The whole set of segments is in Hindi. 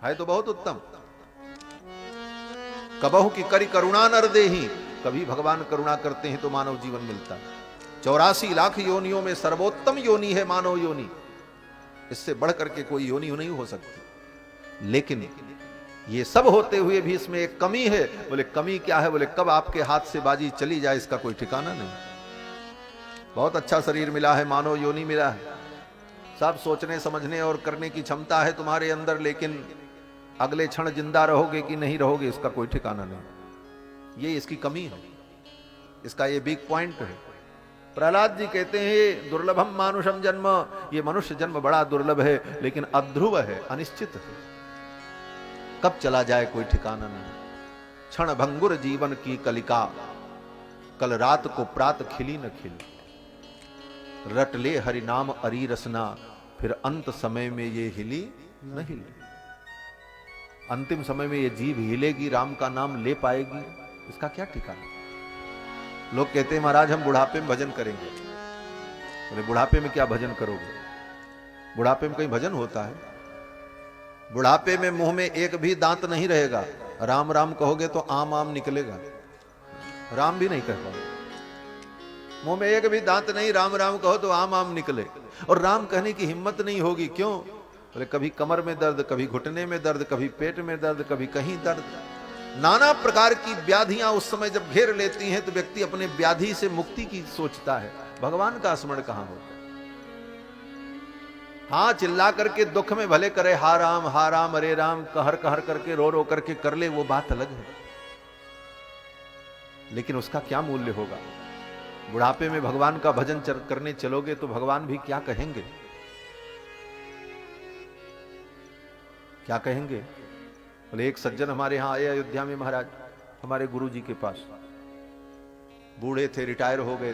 है तो बहुत उत्तम। कबहु की करी करुणा नर देही, कभी भगवान करुणा करते हैं तो मानव जीवन मिलता है। 84 लाख योनियों में सर्वोत्तम योनि है मानव योनि, इससे बढ़ करके कोई योनि नहीं हो सकती। लेकिन ये सब होते हुए भी इसमें एक कमी है। बोले कमी क्या है? बोले कब आपके हाथ से बाजी चली जाए इसका कोई ठिकाना नहीं। बहुत अच्छा शरीर मिला है, मानव योनि मिला है, सब सोचने समझने और करने की क्षमता है तुम्हारे अंदर, लेकिन अगले क्षण जिंदा रहोगे कि नहीं रहोगे इसका कोई ठिकाना नहीं। ये इसकी कमी है, इसका ये वीक पॉइंट है। प्रहलाद जी कहते हैं दुर्लभम मानुषम जन्म, ये मनुष्य जन्म बड़ा दुर्लभ है, लेकिन अध्रुव है, अनिश्चित है, कब चला जाए कोई ठिकाना नहीं। क्षण भंगुर जीवन की कलिका, कल रात को प्रात खिली न खिली। रट ले हरि नाम अरी रसना, फिर अंत समय में ये हिली न हिली। अंतिम समय में ये जीव हिलेगी, राम का नाम ले पाएगी, इसका क्या ठिकाना। लोग कहते हैं महाराज हम बुढ़ापे में भजन करेंगे। बोले बुढ़ापे में क्या भजन करोगे? बुढ़ापे में कहीं भजन होता है? बुढ़ापे में मुंह में एक भी दांत नहीं रहेगा, राम राम कहोगे तो आम आम निकलेगा, राम भी नहीं कह पाओगे। मुंह में एक भी दांत नहीं, राम राम कहो तो आम आम निकले, और राम कहने की हिम्मत नहीं होगी। क्यों? बोले कभी कमर में दर्द, कभी घुटने में दर्द, कभी पेट में दर्द, कभी कहीं दर्द। नाना प्रकार की व्याधियां उस समय जब घेर लेती हैं तो व्यक्ति अपने व्याधि से मुक्ति की सोचता है, भगवान का स्मरण कहां होता। हाँ चिल्ला करके दुख में भले करे हा राम अरे राम, कहर कहर करके रो रो करके कर ले, वो बात अलग है, लेकिन उसका क्या मूल्य होगा? बुढ़ापे में भगवान का भजन करने चलोगे तो भगवान भी क्या कहेंगे? क्या कहेंगे? बोले एक सज्जन हमारे यहां आए अयोध्या में महाराज, हमारे गुरु जी के पास। बूढ़े थे, रिटायर हो गए,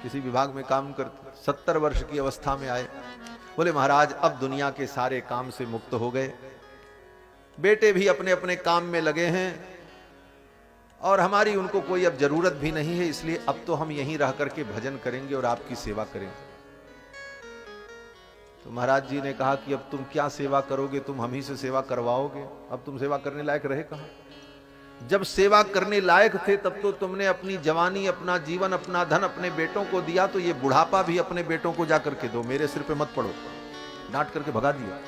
किसी विभाग में काम करते, 70 वर्ष की अवस्था में आए। बोले महाराज अब दुनिया के सारे काम से मुक्त हो गए, बेटे भी अपने अपने काम में लगे हैं और हमारी उनको कोई अब जरूरत भी नहीं है, इसलिए अब तो हम यहीं रह करके भजन करेंगे और आपकी सेवा करेंगे। तो महाराज जी ने कहा कि अब तुम क्या सेवा करोगे, तुम हम ही से सेवा करवाओगे, अब तुम सेवा करने लायक रहे कहां? जब सेवा करने लायक थे तब तो तुमने अपनी जवानी, अपना जीवन, अपना धन अपने बेटों को दिया, तो ये बुढ़ापा भी अपने बेटों को जाकर के दो, मेरे सिर पे मत पड़ो। डांट करके भगा दिया।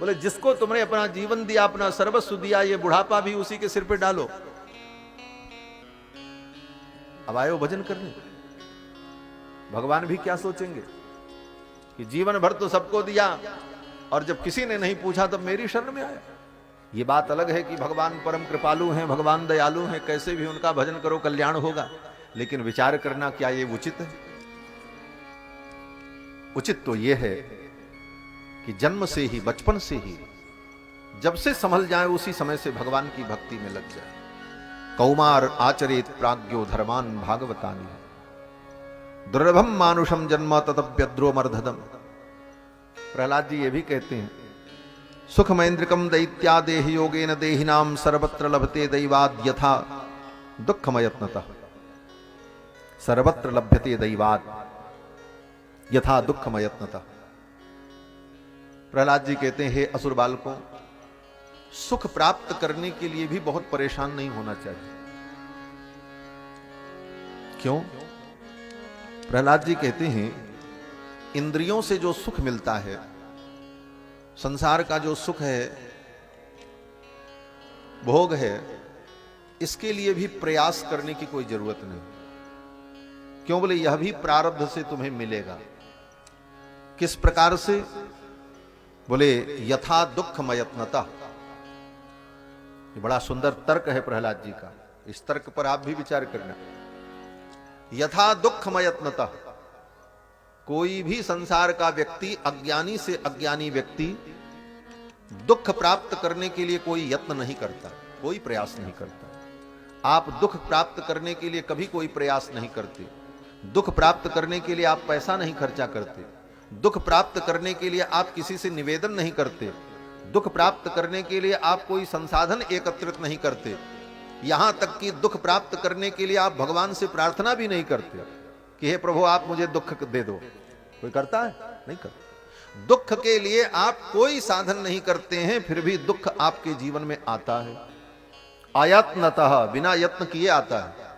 बोले जिसको तुमने अपना जीवन दिया, अपना सर्वस्व दिया, ये बुढ़ापा भी उसी के सिर पे डालो। अब आयो भजन करने, भगवान भी क्या सोचेंगे कि जीवन भर तो सबको दिया और जब किसी ने नहीं पूछा तब मेरी शरण में आया। ये बात अलग है कि भगवान परम कृपालु हैं, भगवान दयालु हैं, कैसे भी उनका भजन करो कल्याण होगा, लेकिन विचार करना क्या ये उचित है? उचित तो ये है कि जन्म से ही, बचपन से ही, जब से संभल जाए उसी समय से भगवान की भक्ति में लग जाए। कौमार आचरित प्राज्ञो धर्मान भागवतानि, दुर्लभम मानुषम जन्म ततप्यद्रो मर्धदम। प्रहलाद जी ये भी कहते हैं सुखमैन्द्रिकम दैत्या देह योगेन देहिनाम सर्वत्र लभते दैवाद यथा दुःखमयत्नतः, सर्वत्र लभ्यते दैवाद यथा दुःखमयत्नतः। प्रहलाद जी कहते हैं हे असुर बालकों, सुख प्राप्त करने के लिए भी बहुत परेशान नहीं होना चाहिए। क्यों? प्रहलाद जी कहते हैं इंद्रियों से जो सुख मिलता है, संसार का जो सुख है, भोग है, इसके लिए भी प्रयास करने की कोई जरूरत नहीं। क्यों? बोले यह भी प्रारब्ध से तुम्हें मिलेगा। किस प्रकार से? बोले यथा दुःखमयत्नतः। ये बड़ा सुंदर तर्क है प्रहलाद जी का, इस तर्क पर आप भी विचार करना। यथा दुःखमयत्नतः, कोई भी संसार का व्यक्ति, अज्ञानी से अज्ञानी व्यक्ति दुख प्राप्त करने के लिए कोई यत्न नहीं करता, कोई प्रयास नहीं करता। आप दुख प्राप्त करने के लिए कभी कोई प्रयास नहीं करते। दुख प्राप्त करने के लिए आप पैसा नहीं खर्चा करते। दुख प्राप्त करने के लिए आप किसी से निवेदन नहीं करते। दुख प्राप्त करने के लिए आप कोई संसाधन एकत्रित नहीं करते। यहां तक कि दुख प्राप्त करने के लिए आप भगवान से प्रार्थना भी नहीं करते कि हे प्रभु आप मुझे दुख दे दो। कोई करता है? नहीं करता। दुख के लिए आप कोई साधन नहीं करते हैं, फिर भी दुख आपके जीवन में आता है। आयत्नतः, बिना यत्न किए आता है।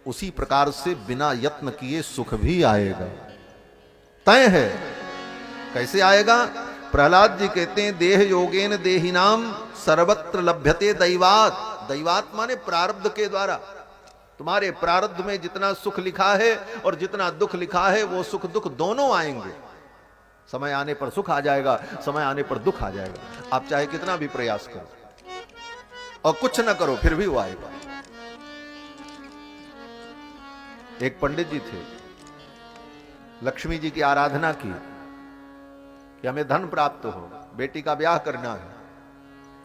उसी प्रकार से बिना यत्न किए सुख भी आएगा, तय है। कैसे आएगा? प्रहलाद जी कहते हैं, देह योगेन देहिनाम सर्वत्र लभ्यते दैवात। दैवात माने प्रारब्ध के द्वारा। तुम्हारे प्रारब्ध में जितना सुख लिखा है और जितना दुख लिखा है, वो सुख दुख दोनों आएंगे। समय आने पर सुख आ जाएगा, समय आने पर दुख आ जाएगा। आप चाहे कितना भी प्रयास करो और कुछ ना करो, फिर भी वो आएगा। एक पंडित जी थे, लक्ष्मी जी की आराधना की कि हमें धन प्राप्त हो, बेटी का ब्याह करना है।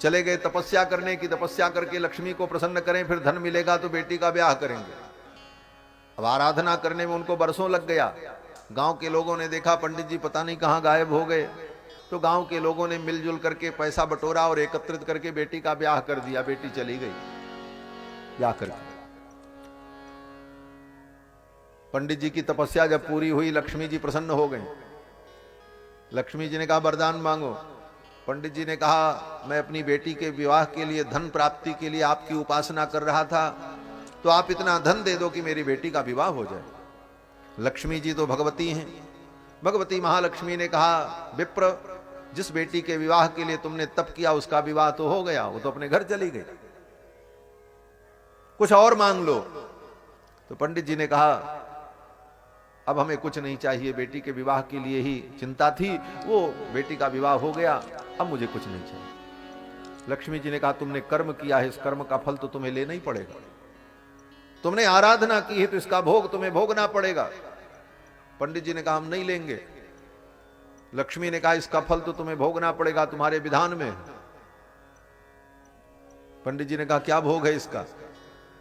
चले गए तपस्या करने की, तपस्या करके लक्ष्मी को प्रसन्न करें, फिर धन मिलेगा तो बेटी का ब्याह करेंगे। अब आराधना करने में उनको बरसों लग गया। गांव के लोगों ने देखा पंडित जी पता नहीं कहां गायब हो गए, तो गांव के लोगों ने मिलजुल करके पैसा बटोरा और एकत्रित करके बेटी का ब्याह कर दिया। बेटी चली गई ब्याह करके। पंडित जी की तपस्या जब पूरी हुई, लक्ष्मी जी प्रसन्न हो गई। लक्ष्मी जी ने कहा वरदान मांगो। पंडित जी ने कहा मैं अपनी बेटी के विवाह के लिए, धन प्राप्ति के लिए आपकी उपासना कर रहा था, तो आप इतना धन दे दो कि मेरी बेटी का विवाह हो जाए। लक्ष्मी जी तो भगवती हैं। भगवती महालक्ष्मी ने कहा विप्र, जिस बेटी के विवाह के लिए तुमने तप किया उसका विवाह तो हो गया, वो तो अपने घर चली गई, कुछ और मांग लो। तो पंडित जी ने कहा अब हमें कुछ नहीं चाहिए, बेटी के विवाह के लिए ही चिंता थी, वो बेटी का विवाह हो गया, अब मुझे कुछ नहीं चाहिए। लक्ष्मी जी ने कहा तुमने कर्म किया है, इस कर्म का फल तो तुम्हें लेना ही पड़ेगा। तुमने आराधना की है तो इसका भोग तुम्हें भोगना पड़ेगा। पंडित जी ने कहा हम नहीं लेंगे। लक्ष्मी ने कहा इसका फल तो तुम्हें भोगना पड़ेगा, तुम्हारे विधान में। पंडित जी ने कहा क्या भोग है इसका?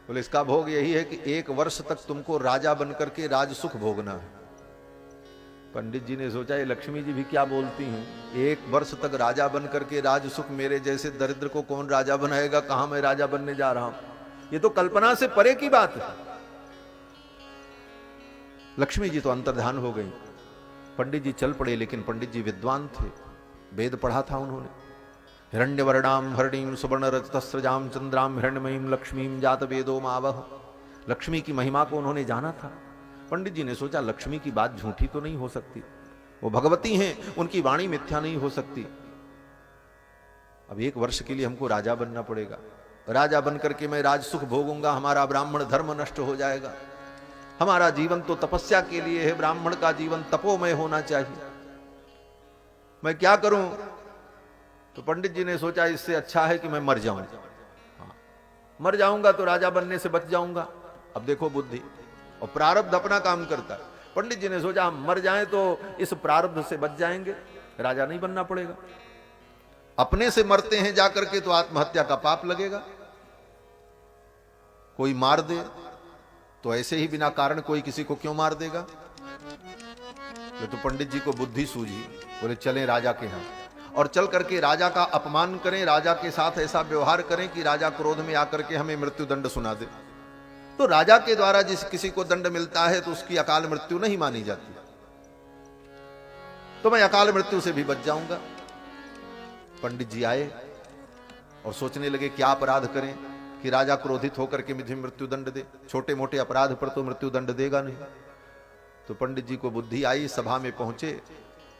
बोले इसका भोग यही है कि 1 वर्ष तक तुमको राजा बनकर के राज सुख भोगना है। पंडित जी ने सोचा ये लक्ष्मी जी भी क्या बोलती हैं, 1 वर्ष तक राजा बनकर के राज सुख, मेरे जैसे दरिद्र को कौन राजा बनाएगा, कहां मैं राजा बनने जा रहा हूं, ये तो कल्पना से परे की बात है। लक्ष्मी जी तो अंतर्धान हो गई। पंडित जी चल पड़े, लेकिन पंडित जी विद्वान थे, वेद पढ़ा था उन्होंने। हिरण्यवर्णाम हरणीम सुवर्ण रजतस्रजाम चंद्राम हिरण्यमयीम लक्ष्मीम जात वेदो मावह। लक्ष्मी की महिमा को उन्होंने जाना था। पंडित जी ने सोचा लक्ष्मी की बात झूठी तो नहीं हो सकती, वो भगवती हैं, उनकी वाणी मिथ्या नहीं हो सकती। अब 1 वर्ष के लिए हमको राजा बनना पड़ेगा, राजा बनकर के मैं राज सुख भोगूंगा, हमारा ब्राह्मण धर्म नष्ट हो जाएगा। हमारा जीवन तो तपस्या के लिए है, ब्राह्मण का जीवन तपोमय होना चाहिए, मैं क्या करूं? तो पंडित जी ने सोचा इससे अच्छा है कि मैं मर जाऊं। मर जाऊंगा तो राजा बनने से बच जाऊंगा। अब देखो बुद्धि और प्रारब्ध अपना काम करता है। पंडित जी ने सोचा हम मर जाएं तो इस प्रारब्ध से बच जाएंगे, राजा नहीं बनना पड़ेगा। अपने से मरते हैं जाकर के तो आत्महत्या का पाप लगेगा। कोई मार दे तो ऐसे ही बिना कारण कोई किसी को क्यों मार देगा? तो पंडित जी को बुद्धि सूझी, बोले चलें राजा के यहां और चल करके राजा का अपमान करें, राजा के साथ ऐसा व्यवहार करें कि राजा क्रोध में आकर के हमें मृत्यु दंड सुना दे। तो राजा के द्वारा जिस किसी को दंड मिलता है तो उसकी अकाल मृत्यु नहीं मानी जाती, तो मैं अकाल मृत्यु से भी बच जाऊंगा। पंडित जी आए और सोचने लगे क्या अपराध करें कि राजा क्रोधित होकर के मुझे मृत्यु दंड दे। छोटे मोटे अपराध पर तो मृत्यु दंड देगा नहीं। तो पंडित जी को बुद्धि आई, सभा में पहुंचे,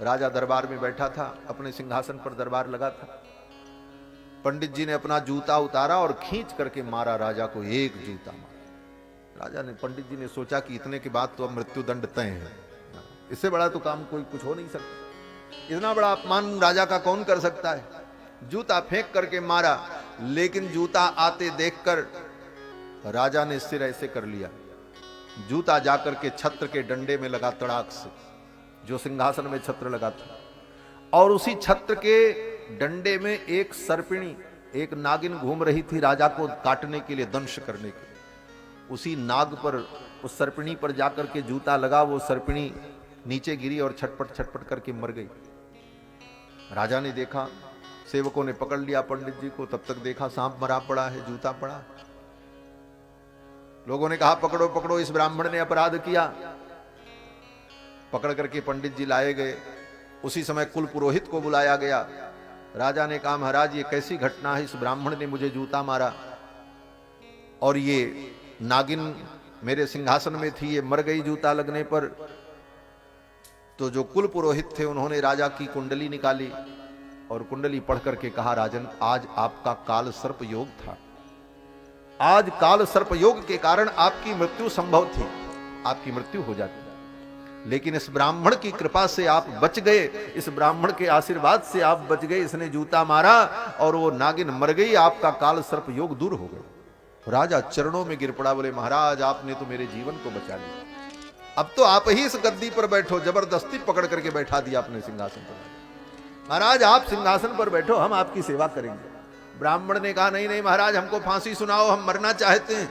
राजा दरबार में बैठा था, अपने सिंहासन पर दरबार लगा था। पंडित जी ने अपना जूता उतारा और खींच करके मारा राजा को, एक जूता मारा। राजा ने, पंडित जी ने सोचा कि इतने के बाद तो अब मृत्यु दंड तय है, इससे बड़ा तो काम कोई कुछ हो नहीं सकता, इतना बड़ा अपमान राजा का कौन कर सकता है। जूता फेंक करके मारा, लेकिन जूता आते देखकर राजा ने सिर ऐसे कर लिया। जूता जाकर के छत्र के डंडे में लगा तड़ाक से, जो सिंहासन में छत्र लगा था, और उसी छत्र के डंडे में एक सर्पिणी, एक नागिन घूम रही थी राजा को काटने के लिए, दंश करने के। उसी नाग पर, उस सर्पिणी पर जाकर के जूता लगा, वो सर्पिणी नीचे गिरी और छटपट छटपट करके मर गई। राजा ने देखा, सेवकों ने पकड़ लिया पंडित जी को, तब तक देखा सांप मरा पड़ा है, जूता पड़ा। लोगों ने कहा पकड़ो पकड़ो, इस ब्राह्मण ने अपराध किया। पकड़ करके पंडित जी लाए गए। उसी समय कुल पुरोहित को बुलाया गया। राजा ने कहा महाराज ये कैसी घटना है, इस ब्राह्मण ने मुझे जूता मारा और ये नागिन मेरे सिंहासन में थी, ये मर गई जूता लगने पर। तो जो कुल पुरोहित थे उन्होंने राजा की कुंडली निकाली और कुंडली पढ़ करके कहा राजन आज आपका काल सर्प योग था, आज काल सर्प योग के कारण आपकी मृत्यु संभव थी, आपकी मृत्यु हो जाती, लेकिन इस ब्राह्मण की कृपा से आप बच गए, इस ब्राह्मण के आशीर्वाद से आप बच गए। इसने जूता मारा और वो नागिन मर गई, आपका काल सर्प योग दूर हो गया। राजा चरणों में गिर पड़ा, बोले महाराज आपने तो मेरे जीवन को बचा लिया, अब तो आप ही इस गद्दी पर बैठो। जबरदस्ती पकड़ करके बैठा दिया अपने सिंहासन पर। महाराज आप सिंहासन पर बैठो, हम आपकी सेवा करेंगे। ब्राह्मण ने कहा नहीं नहीं महाराज हमको फांसी सुनाओ, हम मरना चाहते हैं।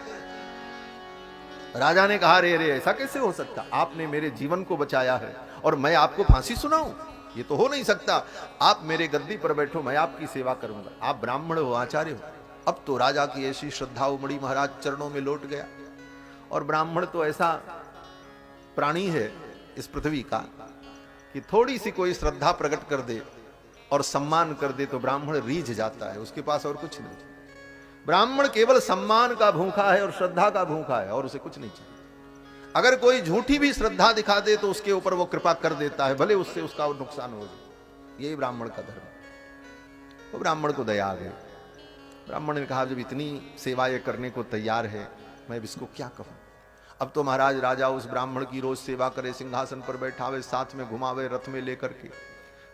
राजा ने कहा रे रे ऐसा कैसे हो सकता, आपने मेरे जीवन को बचाया है और मैं आपको फांसी सुनाऊं, ये तो हो नहीं सकता। आप मेरे गद्दी पर बैठो, मैं आपकी सेवा करूंगा, आप ब्राह्मण हो, आचार्य हो। अब तो राजा की ऐसी श्रद्धा उमड़ी, महाराज चरणों में लौट गया। और ब्राह्मण तो ऐसा प्राणी है इस पृथ्वी का कि थोड़ी सी कोई श्रद्धा प्रकट कर दे और सम्मान कर दे तो ब्राह्मण रीझ जाता है, उसके पास और कुछ नहीं। ब्राह्मण केवल सम्मान का भूखा है और श्रद्धा का भूखा है और उसे कुछ नहीं चाहिए। अगर कोई झूठी भी श्रद्धा दिखा दे तो उसके ऊपर वो कृपा कर देता है, भले उससे उसका नुकसान हो जाए। यही ब्राह्मण का धर्म है। तो ब्राह्मण को दया आ गई। ब्राह्मण ने कहा जब इतनी सेवाएं करने को तैयार है मैं इसको क्या कहूं। अब तो महाराज राजा उस ब्राह्मण की रोज सेवा करे, सिंहासन पर बैठावे, साथ में घुमावे रथ में लेकर के।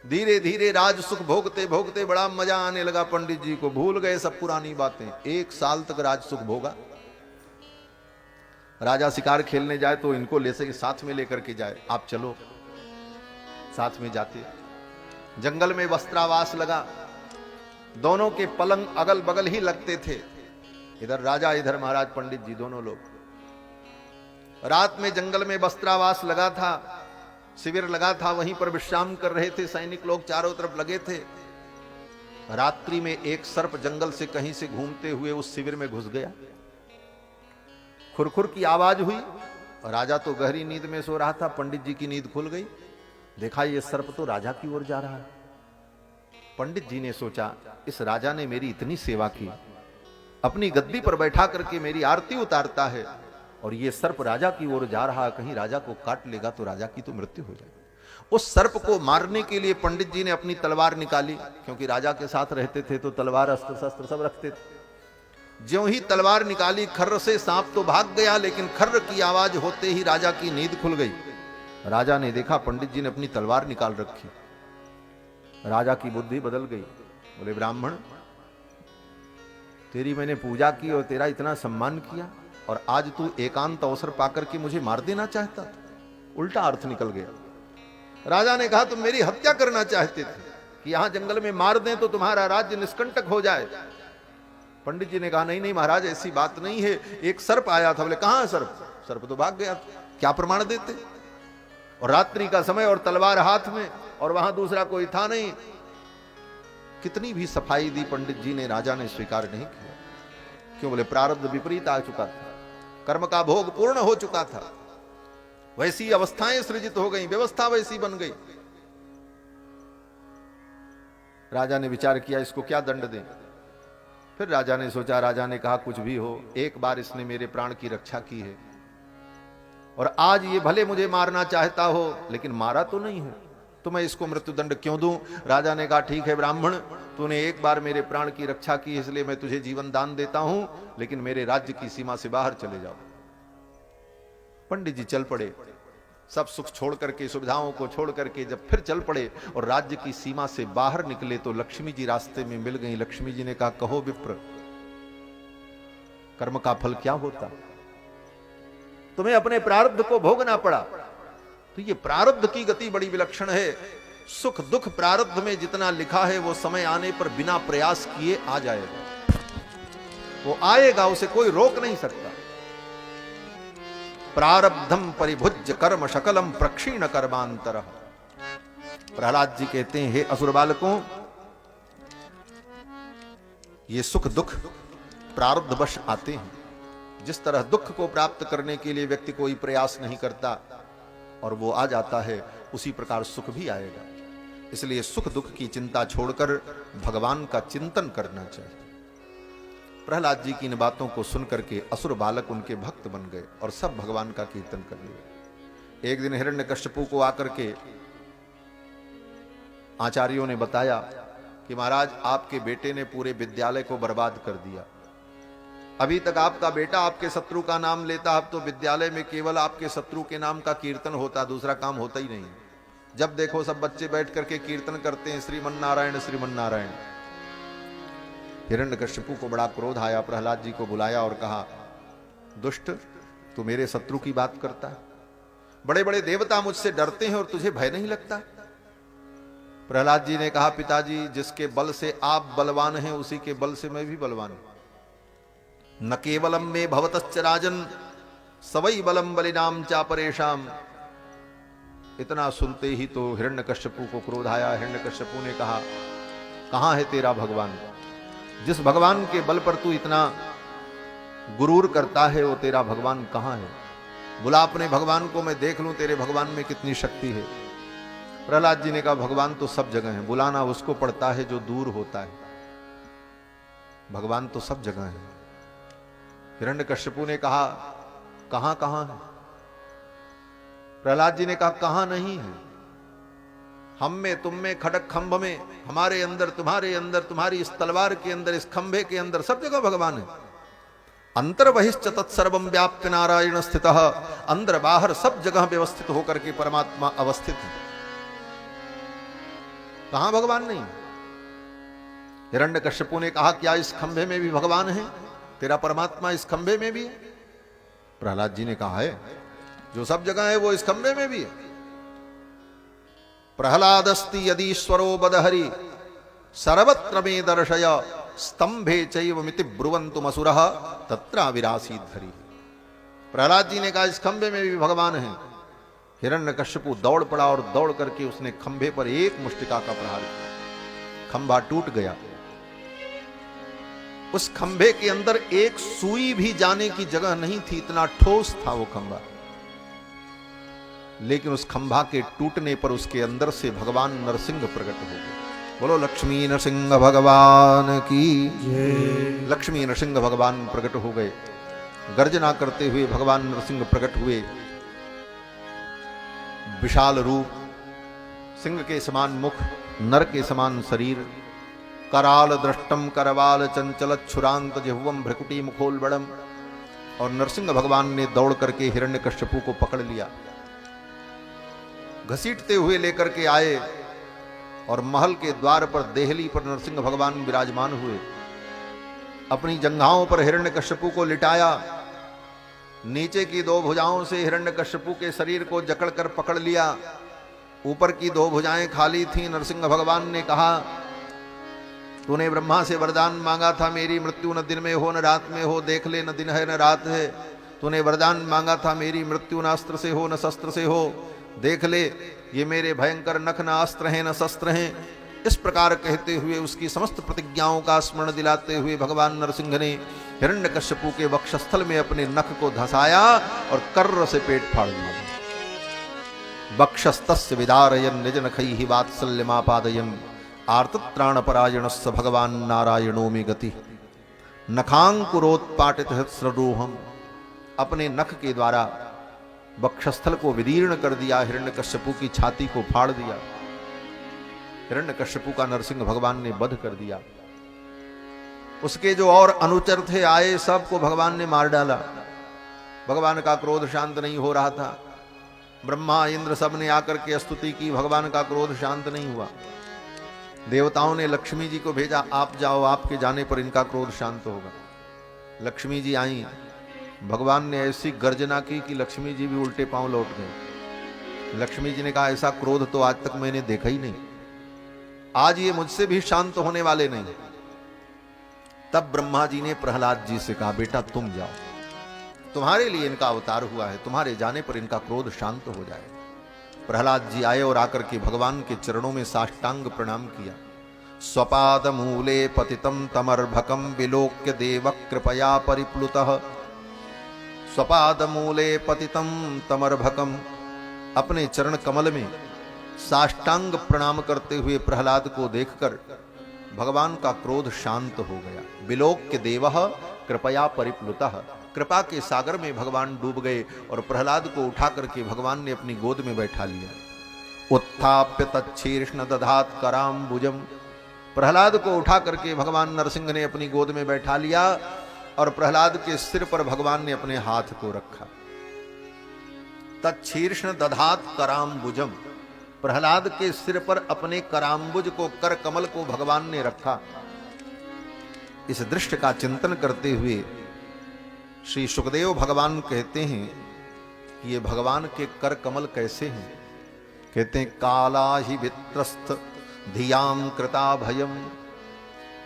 धीरे धीरे राज सुख भोगते भोगते बड़ा मजा आने लगा। पंडित जी को भूल गए सब पुरानी बातें। 1 साल तक राज सुख भोगा। राजा शिकार खेलने जाए तो इनको ले सके साथ में लेकर के जाए, आप चलो, साथ में जाते। जंगल में वस्त्रावास लगा, दोनों के पलंग अगल बगल ही लगते थे। इधर राजा इधर महाराज पंडित जी दोनों लोग। रात में जंगल में वस्त्रावास लगा था, शिविर लगा था, वहीं पर विश्राम कर रहे थे। सैनिक लोग चारों तरफ लगे थे। रात्रि में एक सर्प जंगल से कहीं से घूमते हुए उस शिविर में घुस गया। खुरखुर की आवाज हुई। राजा तो गहरी नींद में सो रहा था, पंडित जी की नींद खुल गई। देखा ये सर्प तो राजा की ओर जा रहा है। पंडित जी ने सोचा इस राजा ने मेरी इतनी सेवा की, अपनी गद्दी पर बैठा करके मेरी आरती उतारता है और ये सर्प राजा की ओर जा रहा, कहीं राजा को काट लेगा तो राजा की तो मृत्यु हो जाएगी। उस सर्प को मारने के लिए पंडित जी ने अपनी तलवार निकाली, क्योंकि राजा के साथ रहते थे तो तलवार अस्त्र शस्त्र सब रखते थे। ज्यों ही तलवार निकाली, खर्र से सांप तो भाग गया, लेकिन खर्र की आवाज होते ही राजा की नींद खुल गई। राजा ने देखा पंडित जी ने अपनी तलवार निकाल रखी। राजा की बुद्धि बदल गई। बोले ब्राह्मण तेरी मैंने पूजा की और तेरा इतना सम्मान किया और आज तू एकांत अवसर पाकर के मुझे मार देना चाहता। उल्टा अर्थ निकल गया। राजा ने कहा तुम मेरी हत्या करना चाहते थे कि यहां जंगल में मार दें तो तुम्हारा राज्य निष्कंटक हो जाए। पंडित जी ने कहा नहीं नहीं महाराज ऐसी बात नहीं है, एक सर्प आया था। बोले कहां सर्प? सर्प तो भाग गया। क्या प्रमाण देते? और रात्रि का समय और तलवार हाथ में और वहां दूसरा कोई था नहीं। कितनी भी सफाई दी पंडित जी ने, राजा ने स्वीकार नहीं किया। क्यों? बोले प्रारब्ध विपरीत आ चुका था, कर्म का भोग पूर्ण हो चुका था, वैसी अवस्थाएं सृजित हो गई, व्यवस्था वैसी बन गई। राजा ने विचार किया इसको क्या दंड दें। फिर राजा ने सोचा, राजा ने कहा कुछ भी हो, एक बार इसने मेरे प्राण की रक्षा की है और आज ये भले मुझे मारना चाहता हो लेकिन मारा तो नहीं है, तो मैं इसको मृत्युदंड क्यों दूं। राजा ने कहा ठीक है ब्राह्मण, तूने एक बार मेरे प्राण की रक्षा की इसलिए मैं तुझे जीवन दान देता हूं, लेकिन मेरे राज्य की सीमा से बाहर चले जाओ। पंडित जी चल पड़े, सब सुख छोड़ करके, सुविधाओं को छोड़ करके जब फिर चल पड़े और राज्य की सीमा से बाहर निकले तो लक्ष्मी जी रास्ते में मिल गई। लक्ष्मी जी ने कहा कहो विप्र, कर्म का फल क्या होता? तुम्हें अपने प्रारब्ध को भोगना पड़ा। तो ये प्रारब्ध की गति बड़ी विलक्षण है। सुख दुख प्रारब्ध में जितना लिखा है वो समय आने पर बिना प्रयास किए आ जाएगा, वो आएगा, उसे कोई रोक नहीं सकता। प्रारब्धम परिभुज्य कर्म शकलम प्रक्षीण कर्मांतर। प्रहलाद जी कहते हैं हे असुर बालकों, ये सुख दुख प्रारब्धवश आते हैं। जिस तरह दुख को प्राप्त करने के लिए व्यक्ति कोई प्रयास नहीं करता और वो आ जाता है, उसी प्रकार सुख भी आएगा। इसलिए सुख दुख की चिंता छोड़कर भगवान का चिंतन करना चाहिए। प्रहलाद जी की इन बातों को सुनकर के असुर बालक उनके भक्त बन गए और सब भगवान का कीर्तन करने लगे। एक दिन हिरण्यकश्यपु को आकर के आचार्यों ने बताया कि महाराज आपके बेटे ने पूरे विद्यालय को बर्बाद कर दिया। अभी तक आपका बेटा आपके शत्रु का नाम लेता, अब तो विद्यालय में केवल आपके शत्रु के नाम का कीर्तन होता, दूसरा काम होता ही नहीं। जब देखो सब बच्चे बैठ करके कीर्तन करते हैं, श्रीमन नारायण श्रीमन नारायण। हिरण्यकश्यपु को बड़ा क्रोध आया, प्रहलाद जी को बुलाया और कहा, दुष्ट, तू मेरे शत्रु की बात करता है? बड़े बड़े देवता मुझसे डरते हैं और तुझे भय नहीं लगता? प्रहलाद जी ने कहा, पिताजी, जिसके बल से आप बलवान हैं उसी के बल से मैं भी बलवान हूं। न केवलम में भवतश्च राजन सवई बलम बलिनाम चापरेशाम। इतना सुनते ही तो हिरण्यकश्यपु को क्रोध आया। हिरण्यकश्यपु ने कहा, कहां है तेरा भगवान? जिस भगवान के बल पर तू इतना गुरूर करता है वो तेरा भगवान कहां है? बुला अपने भगवान को, मैं देख लूं तेरे भगवान में कितनी शक्ति है। प्रहलाद जी ने कहा, भगवान तो सब जगह है, बुलाना उसको पड़ता है जो दूर होता है, भगवान तो सब जगह है। हिरण्यकश्यपु ने कहा, कहां कहां है? प्रहलाद जी ने कहा, कहां नहीं है? हम में, तुम में, खड़क खंभ में, हमारे अंदर, तुम्हारे अंदर, तुम्हारी इस तलवार के अंदर, इस खंभे के अंदर, सब जगह भगवान है। अंतर बहिश्च तत्सर्वम व्याप्य नारायण स्थितः। अंदर बाहर सब जगह व्यवस्थित होकर के परमात्मा अवस्थित है। कहां भगवान नहीं? हिरण्यकश्यपु ने कहा, क्या इस खंभे में भी भगवान है? तेरा परमात्मा इस खंभे में भी है? प्रहलाद जी ने कहा, है, जो सब जगह है वो इस खंभे में भी है। प्रहलादस्ति यदीश्वरो बदहरि सर्वत्र में दर्शय स्तंभे चैवमिति ब्रुवन्तुम असुरः तत्र विरासीत धरी। प्रहलाद जी ने कहा, इस खंभे में भी भगवान है। हिरण्यकश्यपु दौड़ पड़ा और दौड़ करके उसने खंभे पर एक मुष्टिका का प्रहार किया। खंभा टूट गया। उस खंभे के अंदर एक सुई भी जाने की जगह नहीं थी, इतना ठोस था वो खंभा। लेकिन उस खंभा के टूटने पर उसके अंदर से भगवान नरसिंह प्रकट हो गए। बोलो लक्ष्मी नरसिंह भगवान की जय। लक्ष्मी नरसिंह भगवान प्रकट हो गए। गर्जना करते हुए भगवान नरसिंह प्रकट हुए। विशाल रूप, सिंह के समान मुख, नर के समान शरीर, कराल दृष्टम करवाल चंचल छुरांत जिह्वम भ्रकुटी मुखोलबड़म। और नरसिंह भगवान ने दौड़ करके हिरण्यकश्यपु को पकड़ लिया, घसीटते हुए लेकर के आए और महल के द्वार पर देहली पर नरसिंह भगवान विराजमान हुए। अपनी जंघाओं पर हिरण्यकश्यपु को लिटाया। नीचे की दो भुजाओं से हिरण्यकश्यपु के शरीर को जकड़कर पकड़ लिया। ऊपर की दो भुजाएं खाली थीं। नरसिंह भगवान ने कहा, तूने ब्रह्मा से वरदान मांगा था, मेरी मृत्यु न दिन में हो न रात में हो, देख ले न दिन है न रात है। तूने वरदान मांगा था, मेरी मृत्यु न अस्त्र से हो न शस्त्र से हो, देख ले ये मेरे भयंकर नख न अस्त्र हैं न शस्त्र हैं। इस प्रकार कहते हुए उसकी समस्त प्रतिज्ञाओं का स्मरण दिलाते हुए भगवान नरसिंह ने हिरण्यकश्यपु के वक्षस्थल में अपने नख को धसाया और कर्र से पेट फाड़ दिया। वक्षस्तस्य विदारयन् निज नखैहि वात्सल्यमापादयन् आर्तत्राणपरायणस्य भगवान नारायणो मे गति। नखांकुरोत्पाटित हृत्सरोहम। अपने नख के द्वारा वक्षस्थल को विदीर्ण कर दिया, हिरण्यकश्यपु की छाती को फाड़ दिया। हिरण्यकश्यपु का नरसिंह भगवान ने वध कर दिया। उसके जो और अनुचर थे आए, सबको भगवान ने मार डाला। भगवान का क्रोध शांत नहीं हो रहा था। ब्रह्मा इंद्र सब ने आकर के स्तुति की, भगवान का क्रोध शांत नहीं हुआ। देवताओं ने लक्ष्मी जी को भेजा, आप जाओ, आपके जाने पर इनका क्रोध शांत होगा। लक्ष्मी जी आई। भगवान ने ऐसी गर्जना की कि लक्ष्मी जी भी उल्टे पांव लौट गए। लक्ष्मी जी ने कहा, ऐसा क्रोध तो आज तक मैंने देखा ही नहीं, आज ये मुझसे भी शांत होने वाले नहीं। तब ब्रह्मा जी ने प्रहलाद जी से कहा, बेटा तुम जाओ, तुम्हारे लिए इनका अवतार हुआ है, तुम्हारे जाने पर इनका क्रोध शांत हो जाए। प्रहलाद जी आए और आकर के भगवान के चरणों में साष्टांग प्रणाम किया। स्वपाद मूले पतितम तमर्भकम विलोक्य देव कृपया परिप्लुतः। स्वपाद मूले पतितम तमर्भकम। अपने चरण कमल में साष्टांग प्रणाम करते हुए प्रहलाद को देखकर भगवान का क्रोध शांत हो गया। विलोक्य देवः कृपया परिप्लुतः, कृपा के सागर में भगवान डूब गए और प्रहलाद को उठा करके भगवान ने अपनी गोद में बैठा लिया। उत्थाप्य तच्छीर्ष्ण दधात कराम्बुजम, प्रहलाद को उठा करके भगवान नरसिंह ने अपनी गोद में बैठा लिया और प्रहलाद के सिर पर भगवान ने अपने हाथ को रखा। तच्छीर्ष्ण दधात कराम्बुजम, प्रहलाद के सिर पर अपने कराम्बुज को, कर कमल को भगवान ने रखा। इस दृश्य का चिंतन करते हुए श्री सुखदेव भगवान कहते हैं कि ये भगवान के कर कमल कैसे हैं। कहते हैं काला ही वित्रस्त धियाम कृता भयम,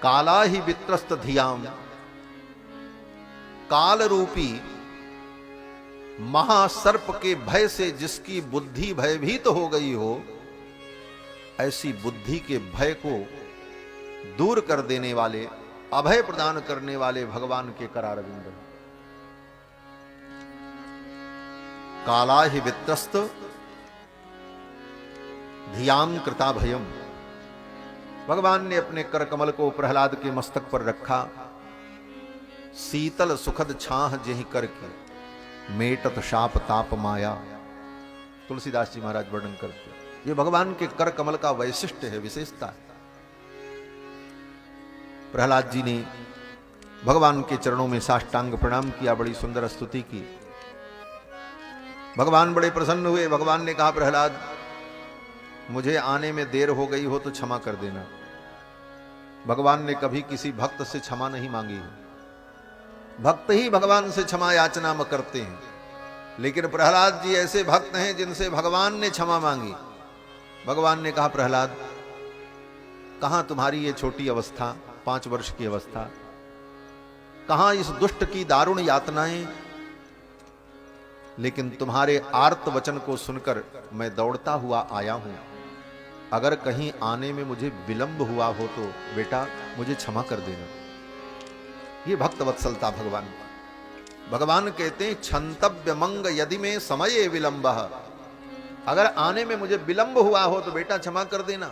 काला ही वित्रस्त धियाम, काल रूपी महासर्प के भय से जिसकी बुद्धि भयभीत हो गई हो, ऐसी बुद्धि के भय को दूर कर देने वाले, अभय प्रदान करने वाले भगवान के करारविंद। काला ही वित्रस्त धियाम कृता भयम, भगवान ने अपने कर कमल को प्रहलाद के मस्तक पर रखा। शीतल सुखद छाह जेहि करके मेटत शाप ताप माया, तुलसीदास जी महाराज वर्णन करते हैं। ये भगवान के कर कमल का वैशिष्ट है, विशेषता है। प्रहलाद जी ने भगवान के चरणों में साष्टांग प्रणाम किया, बड़ी सुंदर स्तुति की। भगवान बड़े प्रसन्न हुए। भगवान ने कहा प्रहलाद, मुझे आने में देर हो गई हो तो क्षमा कर देना। भगवान ने कभी किसी भक्त से क्षमा नहीं मांगी है, भक्त ही भगवान से क्षमा याचना में करते हैं, लेकिन प्रहलाद जी ऐसे भक्त हैं जिनसे भगवान ने क्षमा मांगी। भगवान ने कहा प्रहलाद, कहां तुम्हारी ये छोटी अवस्था, 5 वर्ष की अवस्था, कहां इस दुष्ट की दारुण यातनाएं, लेकिन तुम्हारे आर्त वचन को सुनकर मैं दौड़ता हुआ आया हूं। अगर कहीं आने में मुझे विलंब हुआ हो तो बेटा मुझे क्षमा कर देना। ये भक्त वत्सलता भगवान। भगवान कहते हैं क्षंतव्य मंग यदि में समय विलंब, अगर आने में मुझे विलंब हुआ हो तो बेटा क्षमा कर देना।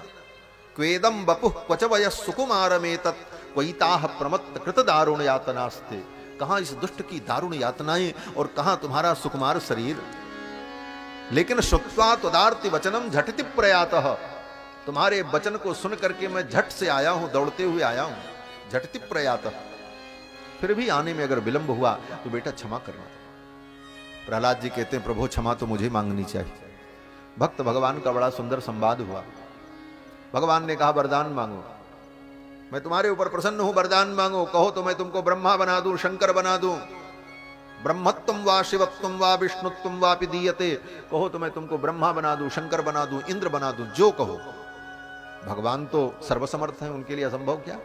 क्वेदम बपुः क्वच वय सुकुमार में तत् क्वैताह प्रमत्त कृत दारुण यातनास्ते, कहां इस दुष्ट की दारुण यातनाएं और कहां तुम्हारा सुकुमार शरीर। लेकिन श्रुत्वा त्वदार्ति वचनम झटिति प्रयातः, तुम्हारे वचन को सुन करके मैं झट से आया हूं, दौड़ते हुए आया हूं। झटिति प्रयातः, फिर भी आने में अगर विलंब हुआ तो बेटा क्षमा करना। प्रहलाद जी कहते हैं प्रभु क्षमा तो मुझे मांगनी चाहिए। भक्त भगवान का बड़ा सुंदर संवाद हुआ। भगवान ने कहा वरदान मांगो, मैं तुम्हारे ऊपर प्रसन्न हूं, वरदान मांगो। कहो तो मैं तुमको ब्रह्मा बना दूं, शंकर बना दूं। ब्रह्मत्वम वा शिवत्वम वा विष्णुत्वम वापि दीयते, कहो तो मैं तुमको ब्रह्मा बना दूं, शंकर बना दूं, इंद्र बना दूं, जो कहो। भगवान तो सर्वसमर्थ हैं, उनके लिए असंभव क्या।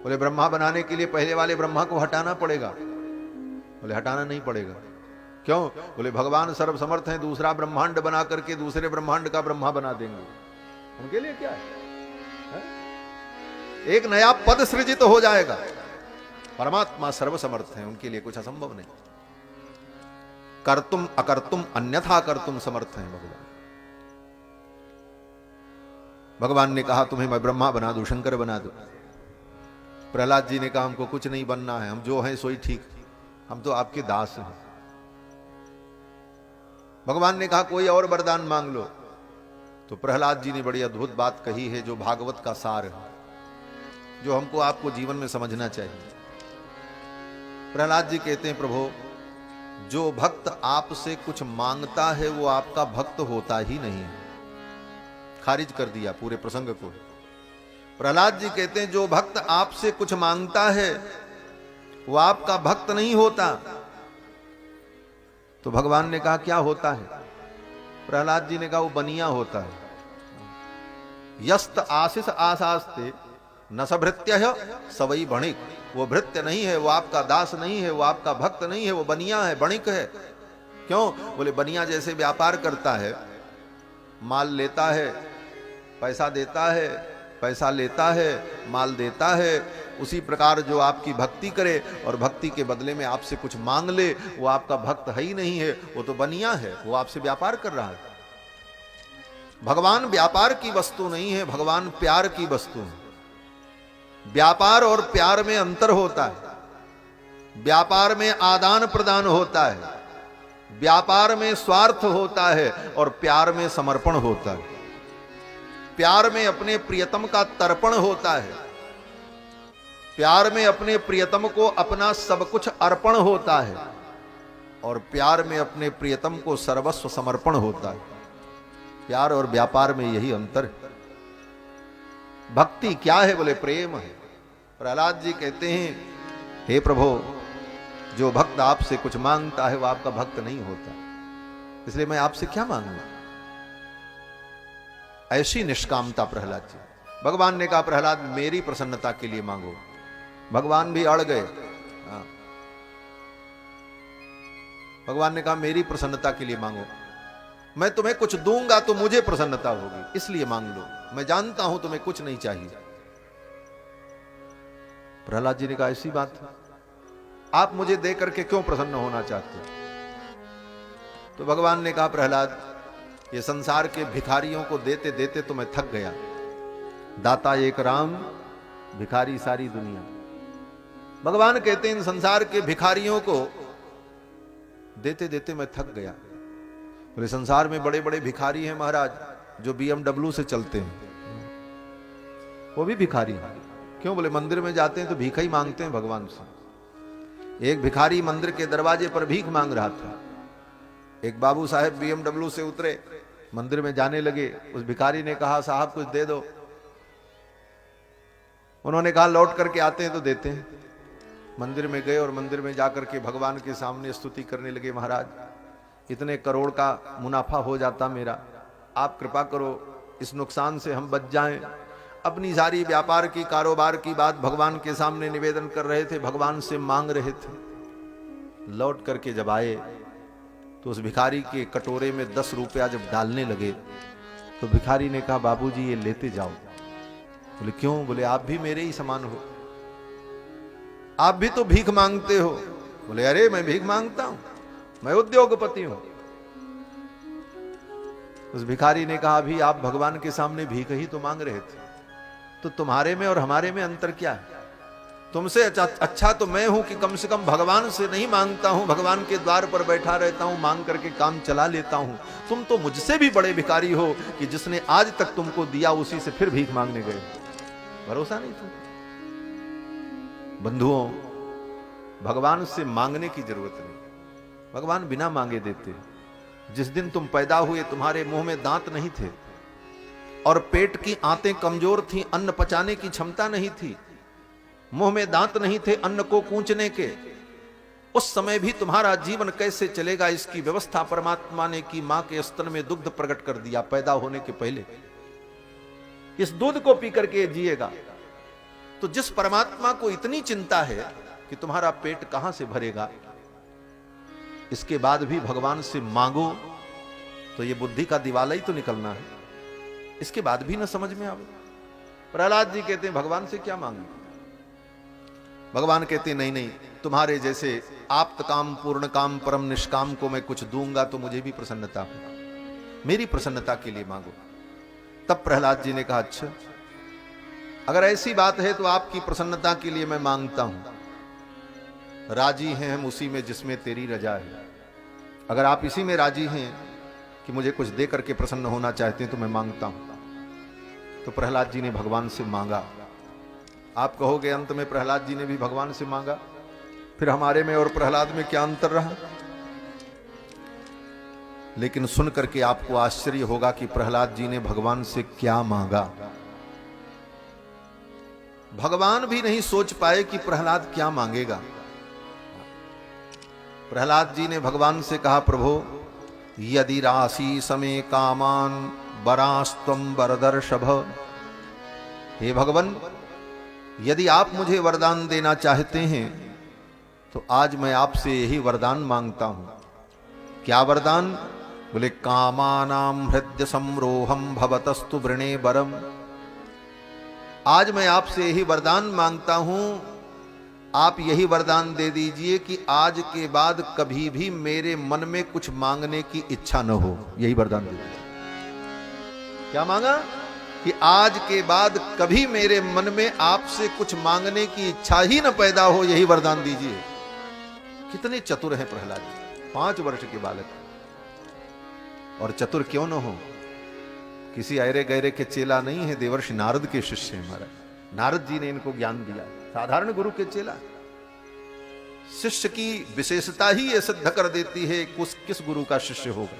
बोले ब्रह्मा बनाने के लिए पहले वाले ब्रह्मा को हटाना पड़ेगा। बोले हटाना नहीं पड़ेगा। क्यों? बोले भगवान सर्वसमर्थ हैं, दूसरा ब्रह्मांड बना करके दूसरे ब्रह्मांड का ब्रह्मा बना देंगे। उनके लिए क्या है? एक नया पद सृजित हो जाएगा। परमात्मा सर्वसमर्थ हैं, उनके लिए कुछ असंभव नहीं। कर्तुम अकर्तुम अन्यथा कर्तुम समर्थ हैं भगवान। भगवान ने कहा तुम्हें मैं ब्रह्मा बना दूं, शंकर बना दूं। प्रहलाद जी ने कहा हमको कुछ नहीं बनना है, हम जो हैं सोई ठीक, हम तो आपके दास हैं। भगवान ने कहा कोई और वरदान मांग लो। तो प्रहलाद जी ने बड़ी अद्भुत बात कही है, जो भागवत का सार है, जो हमको आपको जीवन में समझना चाहिए। प्रहलाद जी कहते हैं प्रभु, जो भक्त आपसे कुछ मांगता है वो आपका भक्त होता ही नहीं है। खारिज कर दिया पूरे प्रसंग को। प्रहलाद जी कहते हैं जो भक्त आपसे कुछ मांगता है वो आपका भक्त नहीं होता। तो भगवान ने कहा क्या होता है? प्रहलाद जी ने कहा वो बनिया होता है। यस्त आशीष आशास्ते न सभृत्य सवई बणिक, वो भृत्य नहीं है, वो आपका दास नहीं है, वो आपका भक्त नहीं है, वो बनिया है, बणिक है। क्यों? बोले बनिया जैसे व्यापार करता है, माल लेता है, पैसा देता है, पैसा लेता है, माल देता है, उसी प्रकार जो आपकी भक्ति करे और भक्ति के बदले में आपसे कुछ मांग ले, वो आपका भक्त है ही नहीं है, वो तो बनिया है, वो आपसे व्यापार कर रहा है। भगवान व्यापार की वस्तु नहीं है, भगवान प्यार की वस्तु है। व्यापार और प्यार में अंतर होता है। व्यापार में आदान प्रदान होता है, व्यापार में स्वार्थ होता है और प्यार में समर्पण होता है। प्यार में अपने प्रियतम का तर्पण होता है, प्यार में अपने प्रियतम को अपना सब कुछ अर्पण होता है और प्यार में अपने प्रियतम को सर्वस्व समर्पण होता है। प्यार और व्यापार में यही अंतर है। भक्ति क्या है? बोले प्रेम है। प्रहलाद जी कहते हैं, हे प्रभु, जो भक्त आपसे कुछ मांगता है वो आपका भक्त नहीं होता, इसलिए मैं आपसे क्या मांगू? ऐसी निष्कामता प्रहलाद जी। भगवान ने कहा, प्रहलाद मेरी प्रसन्नता के लिए मांगो। भगवान भी अड़ गए। भगवान ने कहा, मेरी प्रसन्नता के लिए मांगो, मैं तुम्हें कुछ दूंगा तो मुझे प्रसन्नता होगी, इसलिए मांग लो। मैं जानता हूं तुम्हें कुछ नहीं चाहिए। प्रहलाद जी ने कहा, ऐसी बात है, आप मुझे दे करके क्यों प्रसन्न होना चाहते हो? तो भगवान ने कहा, प्रहलाद, ये संसार के भिखारियों को देते देते तो मैं थक गया। दाता एक राम, भिखारी सारी दुनिया। भगवान कहते हैं, इन संसार के भिखारियों को देते देते मैं थक गया। बोले, संसार में बड़े बड़े भिखारी हैं महाराज, जो BMW से चलते हैं, वो भी भिखारी हैं। क्यों? बोले, मंदिर में जाते हैं तो भीख ही मांगते हैं भगवान से। एक भिखारी मंदिर के दरवाजे पर भीख मांग रहा था। एक बाबू साहब BMW से उतरे, मंदिर में जाने लगे। उस भिखारी ने कहा, साहब कुछ दे दो। उन्होंने कहा, लौट करके आते हैं तो देते हैं। मंदिर में गए और मंदिर में जाकर के भगवान के सामने स्तुति करने लगे, महाराज इतने करोड़ का मुनाफा हो जाता मेरा, आप कृपा करो इस नुकसान से हम बच जाएं। अपनी सारी व्यापार की, कारोबार की बात भगवान के सामने निवेदन कर रहे थे, भगवान से मांग रहे थे। लौट करके जब आए तो उस भिखारी के कटोरे में 10 रुपया जब डालने लगे तो भिखारी ने कहा, बाबूजी ये लेते जाओ। बोले, क्यों? बोले, आप भी मेरे ही समान हो, आप भी तो भीख मांगते हो। बोले, अरे मैं भीख मांगता हूं, मैं उद्योगपति हूं। उस भिखारी ने कहा, अभी आप भगवान के सामने भीख ही तो मांग रहे थे, तो तुम्हारे में और हमारे में अंतर क्या है? तुमसे अच्छा तो मैं हूं कि कम से कम भगवान से नहीं मांगता हूं, भगवान के द्वार पर बैठा रहता हूं, मांग करके काम चला लेता हूं। तुम तो मुझसे भी बड़े भिखारी हो कि जिसने आज तक तुमको दिया उसी से फिर भीख मांगने गए। भरोसा नहीं तुम। बंधुओं, भगवान से मांगने की जरूरत नहीं, भगवान बिना मांगे देते। जिस दिन तुम पैदा हुए तुम्हारे मुंह में दांत नहीं थे और पेट की आंतें कमजोर थीं, अन्न पचाने की क्षमता नहीं थी, मुंह में दांत नहीं थे अन्न को कूंचने के, उस समय भी तुम्हारा जीवन कैसे चलेगा इसकी व्यवस्था परमात्मा ने की। मां के स्तन में दुग्ध प्रकट कर दिया पैदा होने के पहले, इस दूध को पी करके जिएगा। तो जिस परमात्मा को इतनी चिंता है कि तुम्हारा पेट कहां से भरेगा, इसके बाद भी भगवान से मांगो तो ये बुद्धि का दिवाला ही तो निकलना है। इसके बाद भी ना समझ में आवे। प्रहलाद जी कहते हैं, भगवान से क्या मांगे? भगवान कहते हैं, नहीं नहीं, तुम्हारे जैसे आप्त काम, पूर्ण काम, परम निष्काम को मैं कुछ दूंगा तो मुझे भी प्रसन्नता होगा, मेरी प्रसन्नता के लिए मांगो। तब प्रहलाद जी ने कहा, अच्छा अगर ऐसी बात है तो आपकी प्रसन्नता के लिए मैं मांगता हूं। राजी हैं हम उसी में जिसमें तेरी रजा है। अगर आप इसी में राजी हैं कि मुझे कुछ दे करके प्रसन्न होना चाहते हैं तो मैं मांगता हूं। तो प्रहलाद जी ने भगवान से मांगा। आप कहोगे अंत में प्रहलाद जी ने भी भगवान से मांगा, फिर हमारे में और प्रहलाद में क्या अंतर रहा? लेकिन सुन करके आपको आश्चर्य होगा कि प्रहलाद जी ने भगवान से क्या मांगा। भगवान भी नहीं सोच पाए कि प्रहलाद क्या मांगेगा। प्रहलाद जी ने भगवान से कहा, प्रभु यदि राशि समे कामान वरास्तम वरदर्शभ। हे भगवान, यदि आप मुझे वरदान देना चाहते हैं तो आज मैं आपसे यही वरदान मांगता हूं। क्या वरदान? बोले, कामानाम हृदय संरोहम भवतस्तु वृणे वरम। आज मैं आपसे यही वरदान मांगता हूं, आप यही वरदान दे दीजिए कि आज के बाद कभी भी मेरे मन में कुछ मांगने की इच्छा न हो। यही वरदान दे दीजिए। क्या मांगा कि आज के बाद कभी मेरे मन में आपसे कुछ मांगने की इच्छा ही न पैदा हो, यही वरदान दीजिए। कितने चतुर हैं प्रहलाद जी, 5 वर्ष के बालक। और चतुर क्यों न हो, किसी अरे गहरे के चेला नहीं है, देवर्षि नारद के शिष्य हैं महाराज। नारद जी ने इनको ज्ञान दिया, साधारण गुरु के चेला। शिष्य की विशेषता ही ये सिद्ध कर देती है किस गुरु का शिष्य होगा।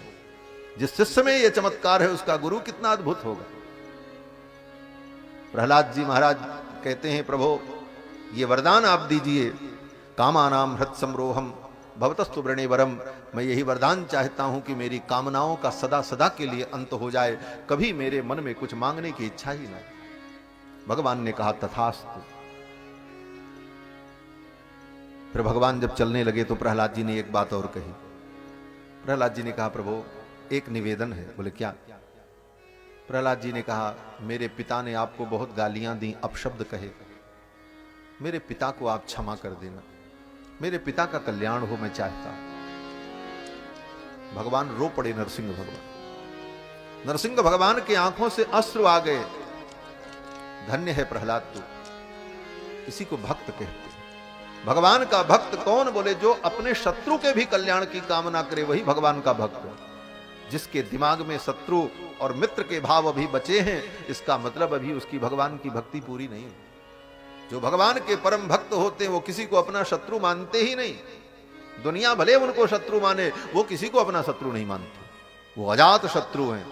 जिस शिष्य में ये चमत्कार है उसका गुरु कितना अद्भुत होगा। प्रहलाद जी महाराज कहते हैं, प्रभु ये वरदान आप दीजिए, कामानाम हृत समरोहम भवतस्तु वृणे वरम। मैं यही वरदान चाहता हूं कि मेरी कामनाओं का सदा सदा के लिए अंत हो जाए, कभी मेरे मन में कुछ मांगने की इच्छा ही ना। भगवान ने कहा तथास्तु। फिर भगवान जब चलने लगे तो प्रहलाद जी ने एक बात और कही। प्रहलाद जी ने कहा, प्रभु एक निवेदन है। बोले क्या? प्रहलाद जी ने कहा, मेरे पिता ने आपको बहुत गालियां दी, अपशब्द कहे, मेरे पिता को आप क्षमा कर देना, मेरे पिता का कल्याण हो, मैं चाहता हूं। भगवान रो पड़े, नरसिंह भगवान। नरसिंह भगवान की आंखों से अश्रु आ गए। धन्य है प्रहलाद तू, इसी को भक्त कहते हैं। भगवान का भक्त कौन? बोले जो अपने शत्रु के भी कल्याण की कामना करे, वही भगवान का भक्त है। जिसके दिमाग में शत्रु और मित्र के भाव अभी बचे हैं, इसका मतलब अभी उसकी भगवान की भक्ति पूरी नहीं है। जो भगवान के परम भक्त होते हैं वो किसी को अपना शत्रु मानते ही नहीं। दुनिया भले उनको शत्रु माने, वो किसी को अपना शत्रु नहीं मानते, वो अजात शत्रु हैं।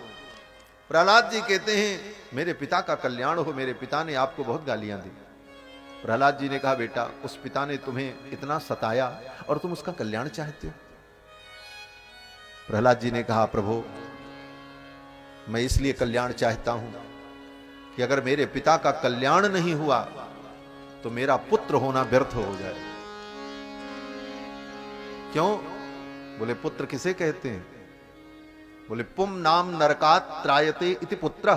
प्रहलाद जी कहते हैं, मेरे पिता का कल्याण हो, मेरे पिता ने आपको बहुत गालियां दी। प्रहलाद जी ने कहा, बेटा उस पिता ने तुम्हें इतना सताया और तुम उसका कल्याण चाहते हो? प्रहलाद जी ने कहा, प्रभु मैं इसलिए कल्याण चाहता हूं कि अगर मेरे पिता का कल्याण नहीं हुआ तो मेरा पुत्र होना व्यर्थ हो जाए। क्यों? बोले पुत्र किसे कहते हैं? बोले पुम नाम नरकात त्रायते इति पुत्र।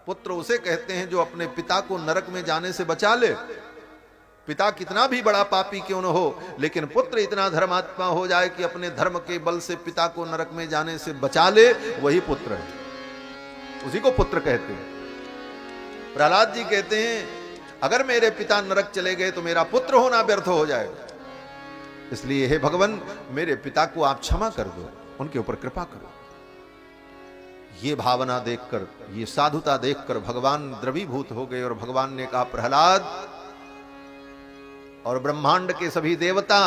पुत्र उसे कहते हैं जो अपने पिता को नरक में जाने से बचा ले। पिता कितना भी बड़ा पापी क्यों न हो, लेकिन पुत्र इतना धर्मात्मा हो जाए कि अपने धर्म के बल से पिता को नरक में जाने से बचा ले, वही पुत्र है, उसी को पुत्र कहते हैं। प्रहलाद जी कहते हैं, अगर मेरे पिता नरक चले गए तो मेरा पुत्र होना व्यर्थ हो जाएगा। इसलिए हे भगवान, मेरे पिता को आप क्षमा कर दो, उनके ऊपर कृपा करो। ये भावना देखकर, ये साधुता देखकर भगवान द्रवीभूत हो गए और भगवान ने कहा, प्रहलाद और ब्रह्मांड के सभी देवता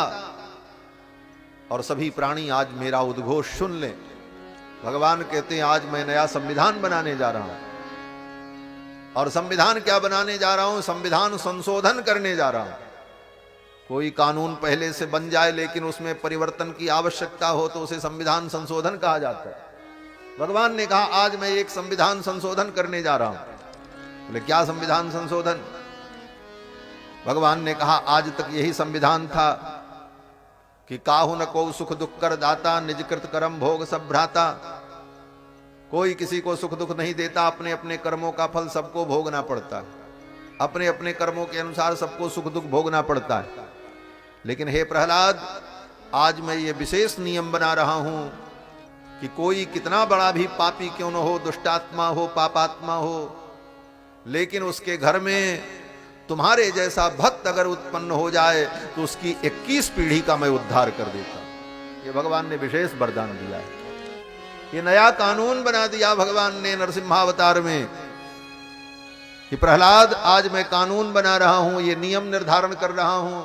और सभी प्राणी आज मेरा उद्घोष सुन लें। भगवान कहते हैं, आज मैं नया संविधान बनाने जा रहा हूं। और संविधान क्या बनाने जा रहा हूं? संविधान संशोधन करने जा रहा हूं। कोई कानून पहले से बन जाए लेकिन उसमें परिवर्तन की आवश्यकता हो तो उसे संविधान संशोधन कहा जाता है। भगवान ने कहा, आज मैं एक संविधान संशोधन करने जा रहा हूं। बोले क्या संविधान संशोधन? भगवान ने कहा, आज तक यही संविधान था कि काहू न को सुख दुख कर दाता, निज कृत कर्म भोग सब भ्राता। कोई किसी को सुख दुख नहीं देता, अपने अपने कर्मों का फल सबको भोगना पड़ता है, अपने अपने कर्मों के अनुसार सबको सुख दुख भोगना पड़ता है। लेकिन हे प्रहलाद, आज मैं ये विशेष नियम बना रहा हूं कि कोई कितना बड़ा भी पापी क्यों न हो, दुष्टात्मा हो, पापात्मा हो, लेकिन उसके घर में तुम्हारे जैसा भक्त अगर उत्पन्न हो जाए तो उसकी 21 पीढ़ी का मैं उद्धार कर देता हूं। ये भगवान ने विशेष वरदान दिया है। ये नया कानून बना दिया भगवान ने नरसिम्हावतार में कि प्रहलाद, आज मैं कानून बना रहा हूं, ये नियम निर्धारण कर रहा हूं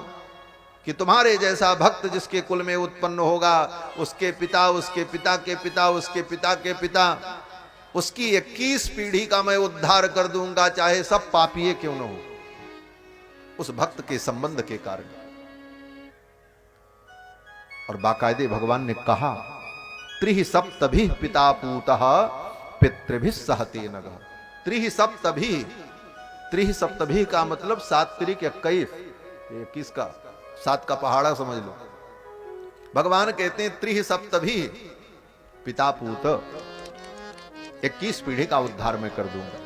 कि तुम्हारे जैसा भक्त जिसके कुल में उत्पन्न होगा, उसके पिता, उसके पिता के पिता, उसके पिता के पिता, उसकी 21 पीढ़ी का मैं उद्धार कर दूंगा, चाहे सब पापी क्यों न हो, उस भक्त के संबंध के कारण। और बाकायदे भगवान ने कहा, त्रिहि सप्तभिः पिता पूतः पितृभिः सहते नगः। त्रिहि सप्तभिः, त्रिहि सप्तभिः का मतलब 7 त्रिक 21, 21 का 7 का पहाड़ा समझ लो। भगवान कहते हैं त्रिहि सप्तभिः पिता पूत, 21 पीढ़ी का उद्धार मैं कर दूंगा।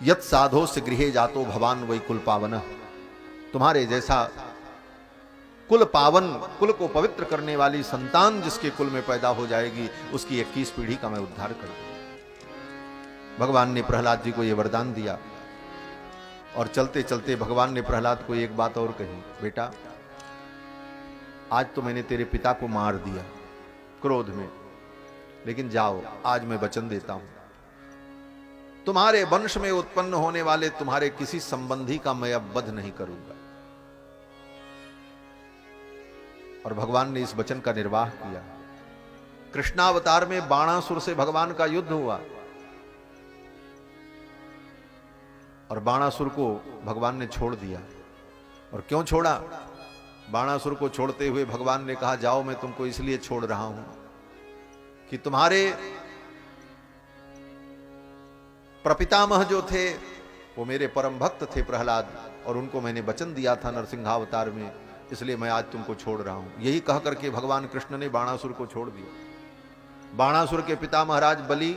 यत साधो से गृहे जातो भवान वही कुल पावन। तुम्हारे जैसा कुल पावन, कुल को पवित्र करने वाली संतान जिसके कुल में पैदा हो जाएगी, उसकी 21 पीढ़ी का मैं उद्धार कर दूंगा। भगवान ने प्रहलाद जी को यह वरदान दिया और चलते चलते भगवान ने प्रहलाद को एक बात और कही, बेटा आज तो मैंने तेरे पिता को मार दिया क्रोध में, लेकिन जाओ आज मैं वचन देता हूं, तुम्हारे वंश में उत्पन्न होने वाले तुम्हारे किसी संबंधी का मैं अब वध नहीं करूंगा। और भगवान ने इस वचन का निर्वाह किया। कृष्णावतार में बाणासुर से भगवान का युद्ध हुआ और बाणासुर को भगवान ने छोड़ दिया। और क्यों छोड़ा? बाणासुर को छोड़ते हुए भगवान ने कहा, जाओ मैं तुमको इसलिए छोड़ रहा हूं कि तुम्हारे प्रपितामह जो थे वो मेरे परम भक्त थे प्रहलाद, और उनको मैंने वचन दिया था नरसिंहावतार में, इसलिए मैं आज तुमको छोड़ रहा हूं। यही कह करके भगवान कृष्ण ने बाणासुर को छोड़ दिया। बाणासुर के पिता महाराज बलि,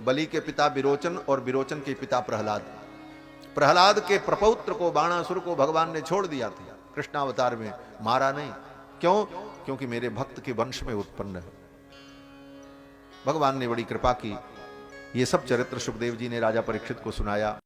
बलि के पिता विरोचन और विरोचन के पिता प्रहलाद। प्रहलाद के प्रपौत्र को बाणासुर को भगवान ने छोड़ दिया था कृष्णावतार में, मारा नहीं। क्यों? क्योंकि मेरे भक्त के वंश में उत्पन्न है। भगवान ने बड़ी कृपा की। ये सब चरित्र सुखदेव जी ने राजा परीक्षित को सुनाया।